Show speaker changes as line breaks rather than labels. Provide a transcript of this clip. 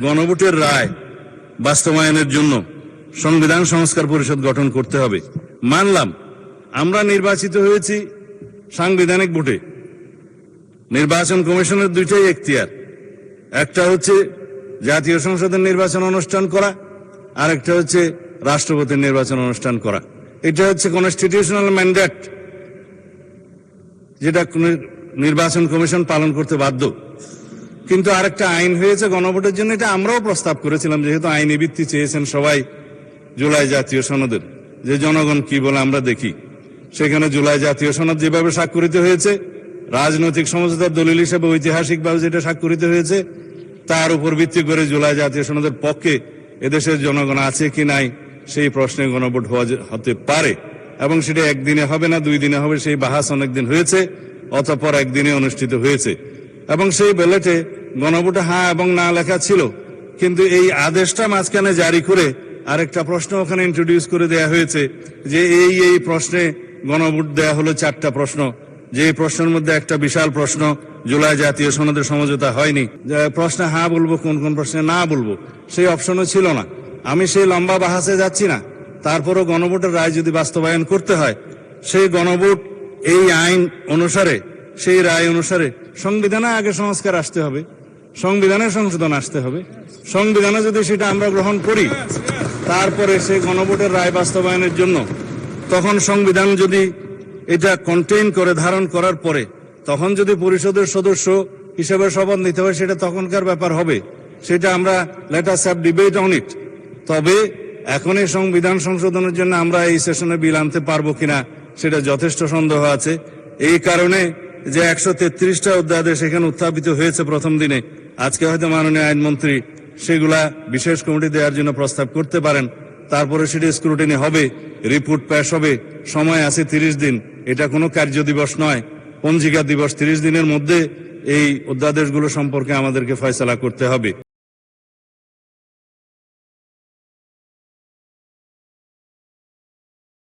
গণভোটের রায় বাস্তবায়নের জন্য সংবিধান সংস্কার পরিষদ গঠন করতে হবে। মানলাম আমরা নির্বাচিত হয়েছি সাংবিধানিক ভোটে। নির্বাচন কমিশনের দুইটাই এখতিয়ার, একটা হচ্ছে জাতীয় সংসদের নির্বাচন অনুষ্ঠান করা, আর একটা হচ্ছে রাষ্ট্রপতির নির্বাচন অনুষ্ঠান করা। এটা হচ্ছে কনস্টিটিউশনাল ম্যান্ডেট, যেটা নির্বাচন কমিশন পালন করতে বাধ্য। কিন্তু আরেকটা আইন হয়েছে গণভোটের জন্য, এটা আমরাও প্রস্তাব করেছিলাম, যেহেতু আইনি ভিত্তি চেয়েছেন সবাই জুলাই জাতীয় সনদের, যে জনগণ কি বলে আমরা দেখি। সেখানে জুলাই জাতীয় সনদ যেভাবে স্বাক্ষরিত হয়েছে, রাজনৈতিক সমঝোতার দলিল হিসেবে ঐতিহাসিকভাবে যেটা স্বাক্ষরিত হয়েছে, তার উপর ভিত্তি করে জুলাই জাতীয় সনদের পক্ষে এদেশের জনগণ আছে কি নাই সেই প্রশ্নে গণভোট হতে পারে, এবং সেটা একদিনে হবে না, 2 দিনে হবে। সেই বাহাস অনেকদিন হয়েছে, অতঃপর একদিনে অনুষ্ঠিত হয়েছে। এবং সেই ব্যালটে গণভোটে হ্যাঁ এবং না লেখা ছিল, কিন্তু এই আদেশটা মাঝখানে জারি করে আরেকটা প্রশ্ন ওখানে ইন্ট্রোডিউস করে দেয়া হয়েছে, যে এই প্রশ্নে গণভোট দেয়া হলো 4টা প্রশ্ন, যে প্রশ্নের মধ্যে একটা বিশাল প্রশ্ন জুলাই জাতীয় সনদের সমঝোতা হয়নি। প্রশ্নে হ্যাঁ বলবো, কোন কোন প্রশ্নে না বলবো সেই অপশনও ছিল না। আমি সেই লম্বা বাহাসে যাচ্ছি না। তারপরও গণভোটের রায় যদি বাস্তবায়ন করতে হয়, সেই গণভোট এই আইন অনুসারে, সেই রায় অনুসারে সংবিধানে আগে সংস্কার আসতে হবে, সংবিধানে সংশোধন আসতে হবে। সংবিধানে যদি সেটা আমরা গ্রহণ করি, তারপরে সেই গণভোটের রায় বাস্তবায়নের জন্য তখন সংবিধান যদি এটা কন্টেইন করে, ধারণ করার পরে তখন যদি পরিষদের সদস্য হিসেবে শপথ নিতে হয়, সেটা তখনকার ব্যাপার হবে। সেটা আমরা let us have debate on it. তবে এখন এই সংবিধান সংশোধনের জন্য আমরা এই সেশনে বিল আনতে পারবো কিনা সেটা যথেষ্ট সন্দেহ আছে। এই কারণে যে 133টা অধ্যাদেশ এখানে উত্থাপিত হয়েছে প্রথম দিনে, আজকে হয়তো মাননীয় আইনমন্ত্রী সেগুলা বিশেষ কমিটি দেওয়ার জন্য প্রস্তাব করতে পারেন। তারপরে সেটা স্ক্রুটিনি হবে, রিপোর্ট পেশ হবে, সময় আছে 30 দিন। এটা কোনো কার্য দিবস নয়, পঞ্জিকা দিবস। 30 দিনের মধ্যে এই অধ্যাদেশগুলো সম্পর্কে আমাদেরকে ফয়সালা করতে হবে।